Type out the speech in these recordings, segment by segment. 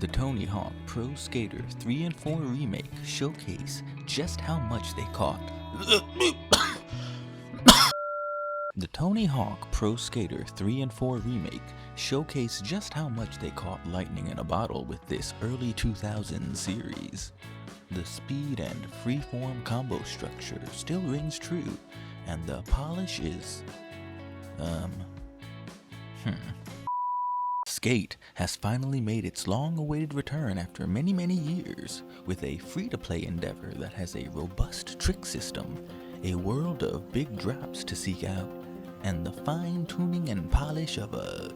The Tony Hawk Pro Skater 3 and 4 remake showcase just how much they caught. The Tony Hawk Pro Skater 3 and 4 remake showcase just how much they caught lightning in a bottle with this early 2000s series. The speed and freeform combo structure still rings true, and the polish is, Skate has finally made its long-awaited return after many years, with a free-to-play endeavor that has a robust trick system, a world of big drops to seek out, and the fine-tuning and polish of a...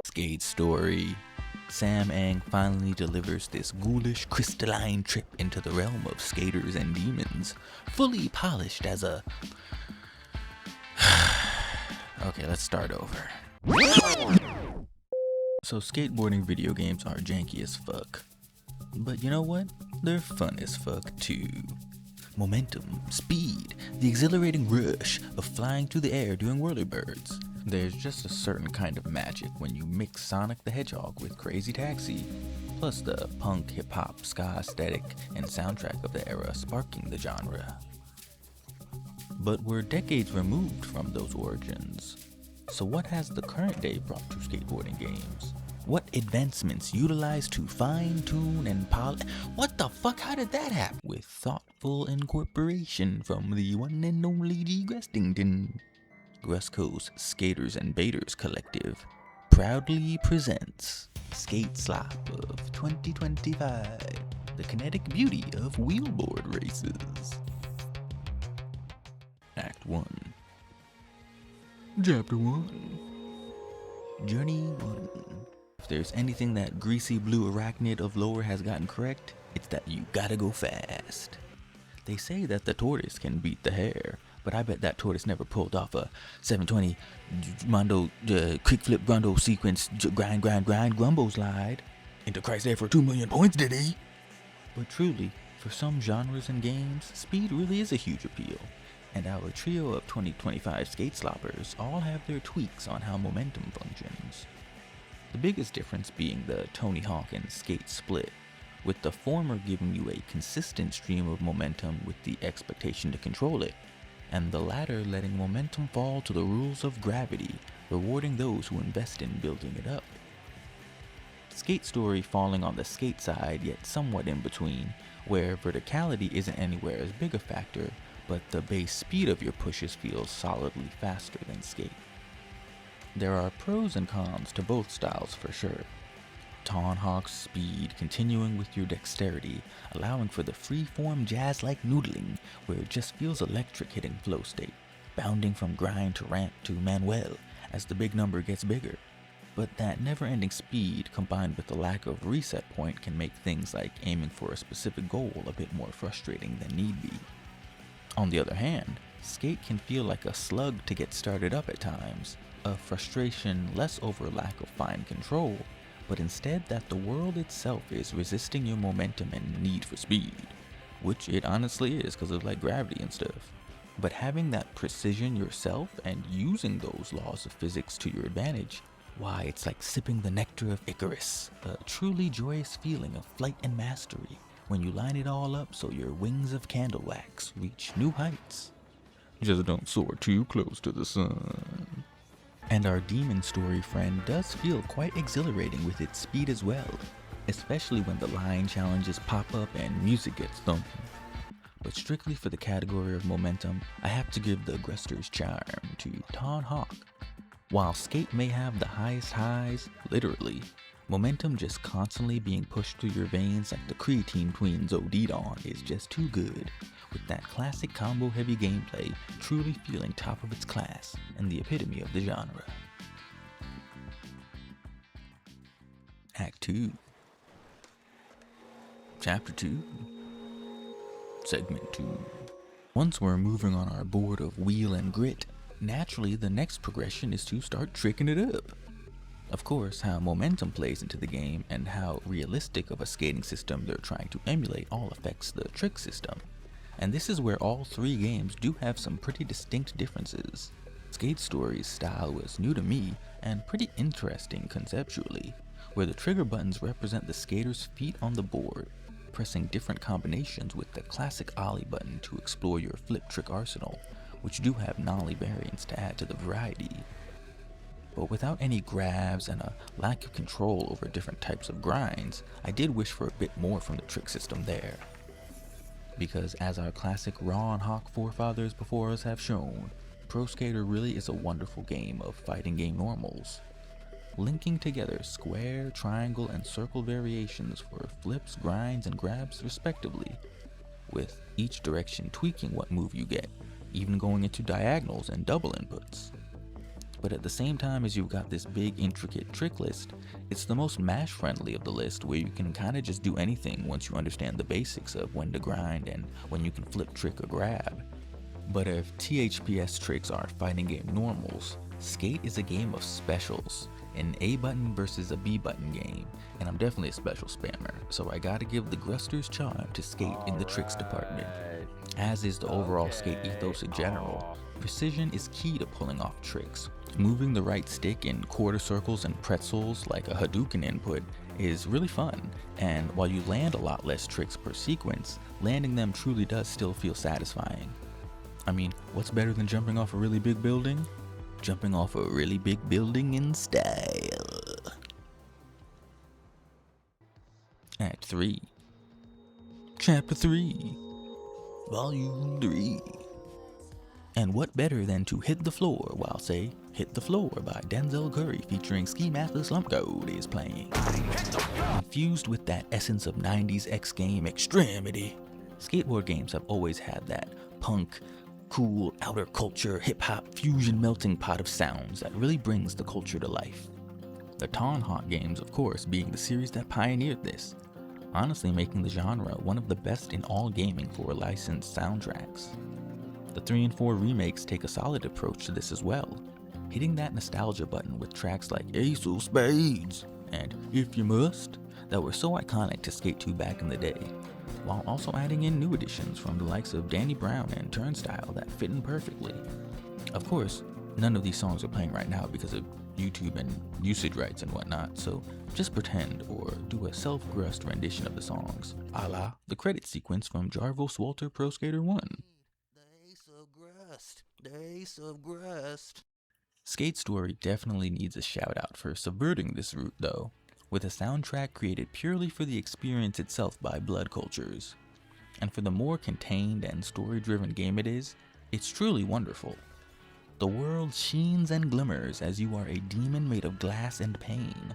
Skate story. Sam Ang finally delivers this ghoulish, crystalline trip into the realm of skaters and demons, fully polished as a... Okay, let's start over. So skateboarding video games are janky as fuck. But you know what? They're fun as fuck too. Momentum, speed, the exhilarating rush of flying through the air doing whirlybirds. There's just a certain kind of magic when you mix Sonic the Hedgehog with Crazy Taxi, plus the punk, hip-hop, ska aesthetic and soundtrack of the era sparking the genre. But we're decades removed from those origins. So what has the current day brought to skateboarding games? What advancements utilized to fine-tune and polish? What the fuck, how did that happen? With thoughtful incorporation from the one and only Grustington. Grustco's Skaters and Baiters Collective proudly presents Skate Slop of 2025, the kinetic beauty of wheelboard races. Act 1. Chapter 1. Journey 1. If there's anything that greasy blue arachnid of lore has gotten correct, it's that you gotta go fast. They say that the tortoise can beat the hare, but I bet that tortoise never pulled off a 720 Mondo kickflip Grundo sequence grind grumbo slide into Christ there for 2 million points, did he? But truly, for some genres and games, speed really is a huge appeal, and our trio of 2025 skate sloppers all have their tweaks on how momentum functions. The biggest difference being the Tony Hawk and Skate split, with the former giving you a consistent stream of momentum with the expectation to control it, and the latter letting momentum fall to the rules of gravity, rewarding those who invest in building it up. Skate story falling on the skate side, yet somewhat in between, where verticality isn't anywhere as big a factor, but the base speed of your pushes feels solidly faster than skate. There are pros and cons to both styles for sure. Tony Hawk's speed continuing with your dexterity, allowing for the free-form jazz-like noodling where it just feels electric hitting flow state, bounding from grind to ramp to Manuel as the big number gets bigger. But that never-ending speed combined with the lack of reset point can make things like aiming for a specific goal a bit more frustrating than need be. On the other hand, skate can feel like a slug to get started up at times, a frustration less over lack of fine control, but instead that the world itself is resisting your momentum and need for speed, which it honestly is because of like gravity and stuff. But having that precision yourself and using those laws of physics to your advantage, why, it's like sipping the nectar of Icarus, a truly joyous feeling of flight and mastery when you line it all up so your wings of candle wax reach new heights. Just don't soar too close to the sun. And our demon story friend does feel quite exhilarating with its speed as well, especially when the line challenges pop up and music gets thumping. But strictly for the category of momentum, I have to give the Gruster's charm to Tony Hawk. While skate may have the highest highs, literally, momentum just constantly being pushed through your veins like the creatine twins OD'd on is just too good, with that classic combo heavy gameplay truly feeling top of its class and the epitome of the genre. Act 2. Chapter 2. Segment 2. Once we're moving on our board of wheel and grit, naturally the next progression is to start tricking it up. Of course, how momentum plays into the game and how realistic of a skating system they're trying to emulate all affects the trick system. And this is where all three games do have some pretty distinct differences. Skate Story's style was new to me and pretty interesting conceptually, where the trigger buttons represent the skater's feet on the board, pressing different combinations with the classic ollie button to explore your flip trick arsenal, which do have nollie variants to add to the variety. But without any grabs and a lack of control over different types of grinds, I did wish for a bit more from the trick system there. Because as our classic Raw and Hawk forefathers before us have shown, Pro Skater really is a wonderful game of fighting game normals, linking together square, triangle, and circle variations for flips, grinds, and grabs respectively, with each direction tweaking what move you get, even going into diagonals and double inputs. But at the same time as you've got this big intricate trick list, it's the most mash friendly of the list, where you can kinda just do anything once you understand the basics of when to grind and when you can flip trick or grab. But if THPS tricks are fighting game normals, Skate is a game of specials, an A button versus a B button game, and I'm definitely a special spammer, so I gotta give the Grusters charm to Skate in the tricks department. As is the overall Skate ethos in general, precision is key to pulling off tricks. Moving the right stick in quarter circles and pretzels like a Hadouken input is really fun, and while you land a lot less tricks per sequence, landing them truly does still feel satisfying. I mean, what's better than jumping off a really big building? Jumping off a really big building in style. Act 3. Chapter 3. Volume 3. And what better than to hit the floor while, say, Hit the Floor by Denzel Curry featuring Ski Master Slump Code is playing. Infused with that essence of 90s X game extremity, skateboard games have always had that punk, cool, outer culture, hip-hop fusion melting pot of sounds that really brings the culture to life. The Tomahawk games, of course, being the series that pioneered this, honestly making the genre one of the best in all gaming for licensed soundtracks. The 3 and 4 remakes take a solid approach to this as well, hitting that nostalgia button with tracks like Ace of Spades and If You Must that were so iconic to Skate 2 back in the day, while also adding in new additions from the likes of Danny Brown and Turnstile that fit in perfectly. Of course, none of these songs are playing right now because of YouTube and usage rights and whatnot, so just pretend or do a self-Grust rendition of the songs, a la the credit sequence from Jarvis Walter Pro Skater 1. The Ace of Grust. Skate Story definitely needs a shout out for subverting this route though, with a soundtrack created purely for the experience itself by Blood Cultures. And for the more contained and story-driven game it is, it's truly wonderful. The world sheens and glimmers as you are a demon made of glass and pain,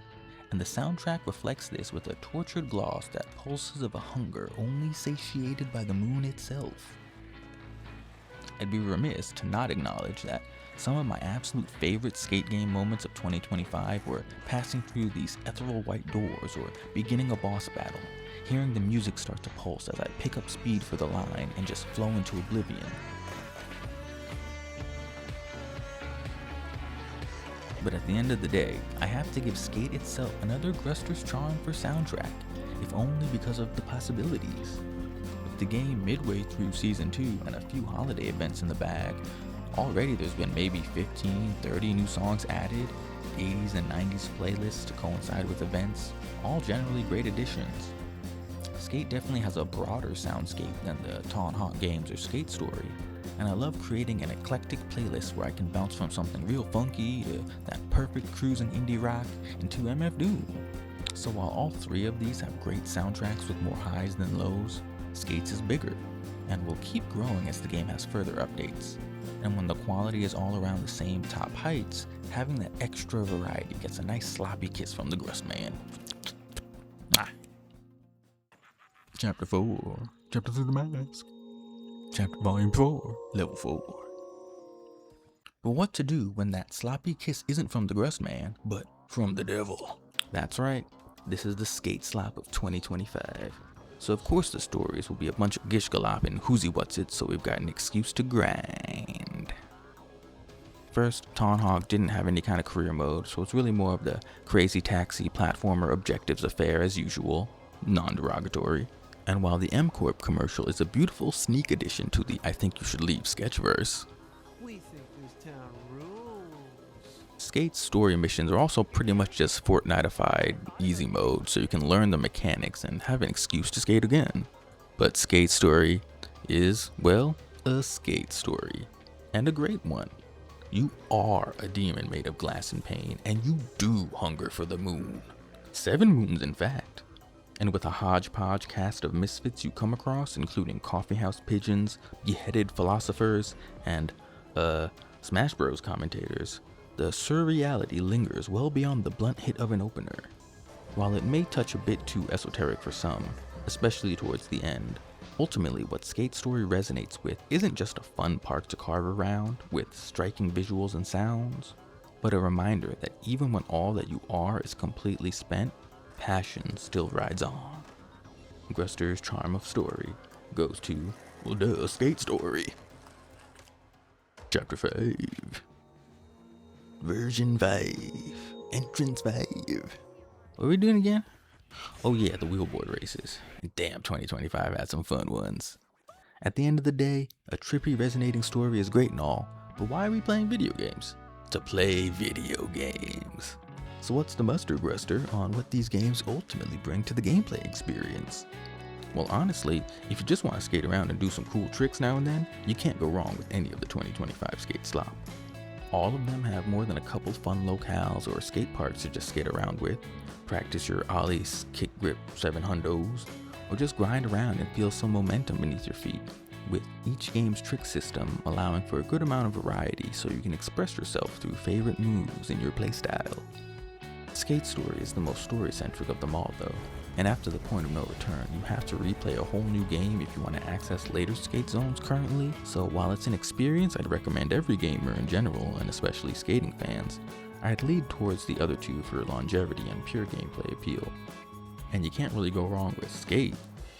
and the soundtrack reflects this with a tortured gloss that pulses of a hunger only satiated by the moon itself. I'd be remiss to not acknowledge that some of my absolute favorite skate game moments of 2025 were passing through these ethereal white doors or beginning a boss battle, hearing the music start to pulse as I pick up speed for the line and just flow into oblivion. But at the end of the day, I have to give Skate itself another Gruster's charm for soundtrack, if only because of the possibilities. With the game midway through Season 2 and a few holiday events in the bag, already there's been maybe 15, 30 new songs added, 80s and 90s playlists to coincide with events, all generally great additions. Skate definitely has a broader soundscape than the Tomahawk games or Skate Story, and I love creating an eclectic playlist where I can bounce from something real funky to that perfect cruising indie rock into MF Doom. So while all three of these have great soundtracks with more highs than lows, Skates is bigger, and will keep growing as the game has further updates. And when the quality is all around the same top heights, having that extra variety gets a nice sloppy kiss from the Grust man. Chapter 4, Chapter Through the Mask. Chapter Volume 4, Level 4. But what to do when that sloppy kiss isn't from the Grust man, but from the devil? That's right, this is the Skate Slop of 2025. So of course the stories will be a bunch of gish galop and whoozy what's it, so we've got an excuse to grind. First, Tomahawk didn't have any kind of career mode, so it's really more of the crazy taxi platformer objectives affair as usual, non-derogatory. And while the M-Corp commercial is a beautiful sneak addition to the I Think You Should Leave sketchverse, we think this town rules. Skate's story missions are also pretty much just Fortnite-ified easy mode, so you can learn the mechanics and have an excuse to skate again. But Skate's story is, well, a skate story, and a great one. You are a demon made of glass and pain, and you do hunger for the moon. 7 moons, in fact. And with a hodgepodge cast of misfits you come across, including coffeehouse pigeons, beheaded philosophers, and, Smash Bros commentators, the surreality lingers well beyond the blunt hit of an opener. While it may touch a bit too esoteric for some, especially towards the end, ultimately what Skate's story resonates with isn't just a fun park to carve around with striking visuals and sounds, but a reminder that even when all that you are is completely spent, passion still rides on. Gruster's charm of story goes to, well, duh, Skate Story. Chapter 5. Version 5. Entrance 5. What are we doing again? Oh yeah, the wheelboard races. Damn, 2025 had some fun ones. At the end of the day, a trippy resonating story is great and all, but why are we playing video games? To play video games. So what's the mustard, Gruster, on what these games ultimately bring to the gameplay experience? Well, honestly, if you just want to skate around and do some cool tricks now and then, you can't go wrong with any of the 2025 skate slop. All of them have more than a couple fun locales or skate parks to just skate around with, practice your ollies, kick grip 700s, or just grind around and feel some momentum beneath your feet, with each game's trick system allowing for a good amount of variety so you can express yourself through favorite moves in your playstyle. Skate Story is the most story-centric of them all though, and after the point of no return, you have to replay a whole new game if you want to access later skate zones currently, so while it's an experience I'd recommend every gamer in general, and especially skating fans, I'd lead towards the other two for longevity and pure gameplay appeal. And you can't really go wrong with Skate.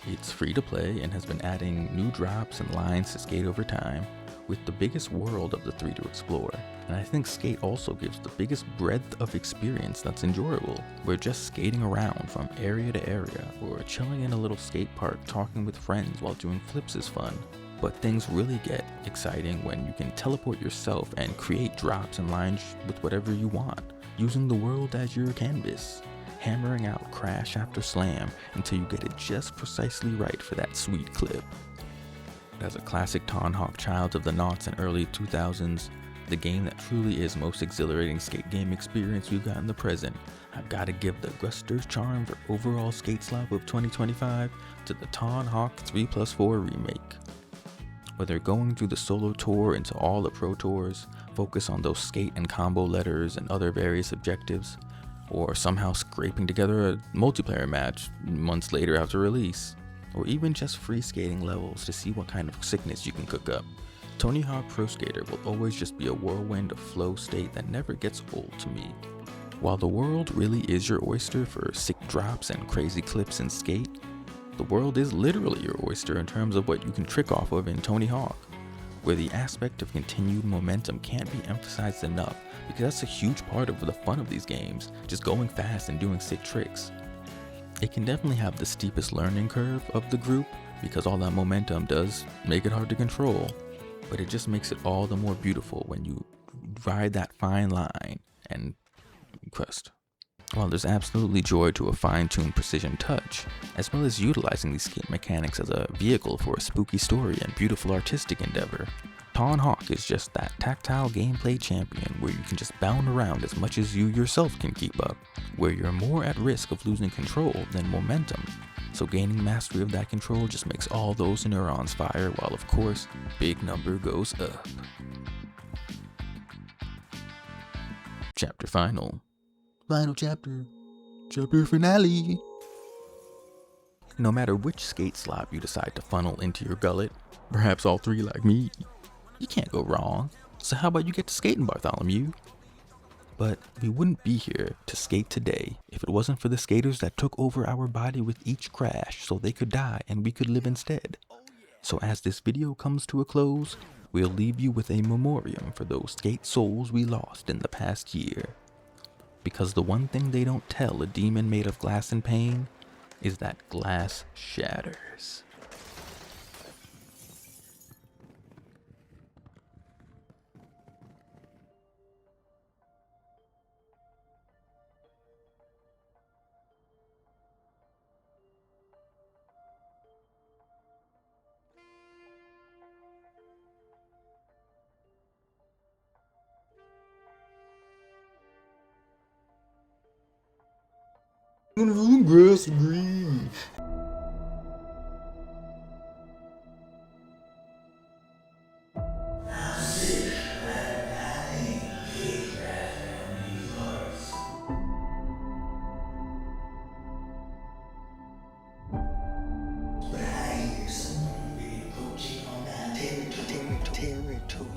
It's free to play and has been adding new drops and lines to skate over time, with the biggest world of the 3 to explore. And I think Skate also gives the biggest breadth of experience that's enjoyable, where just skating around from area to area, or chilling in a little skate park talking with friends while doing flips is fun. But things really get exciting when you can teleport yourself and create drops and lines with whatever you want, using the world as your canvas, hammering out crash after slam until you get it just precisely right for that sweet clip. As a classic Tonhawk child of the noughts and early 2000s, the game that truly is most exhilarating skate game experience we've got in the present, I've got to give the Gruster's charm for overall skate slop of 2025 to the Tonhawk 3+4 remake. Whether going through the solo tour into all the pro tours, focus on those skate and combo letters and other various objectives, or somehow scraping together a multiplayer match months later after release, or even just free skating levels to see what kind of sickness you can cook up, Tony Hawk Pro Skater will always just be a whirlwind of flow state that never gets old to me. While the world really is your oyster for sick drops and crazy clips in Skate, the world is literally your oyster in terms of what you can trick off of in Tony Hawk, where the aspect of continued momentum can't be emphasized enough because that's a huge part of the fun of these games, just going fast and doing sick tricks. It can definitely have the steepest learning curve of the group because all that momentum does make it hard to control, but it just makes it all the more beautiful when you ride that fine line and crust. While there's absolutely joy to a fine-tuned precision touch, as well as utilizing these skate mechanics as a vehicle for a spooky story and beautiful artistic endeavor, Tonhawk is just that tactile gameplay champion where you can just bound around as much as you yourself can keep up, where you're more at risk of losing control than momentum. So gaining mastery of that control just makes all those neurons fire, while of course, big number goes up. Chapter final. Final chapter. Chapter finale. No matter which skate slop you decide to funnel into your gullet, perhaps all 3 like me, you can't go wrong. So how about you get to skating, Bartholomew? But we wouldn't be here to skate today if it wasn't for the skaters that took over our body with each crash so they could die and we could live instead. So as this video comes to a close, we'll leave you with a memoriam for those skate souls we lost in the past year. Because the one thing they don't tell a demon made of glass and pain is that glass shatters. Grass green. Territory.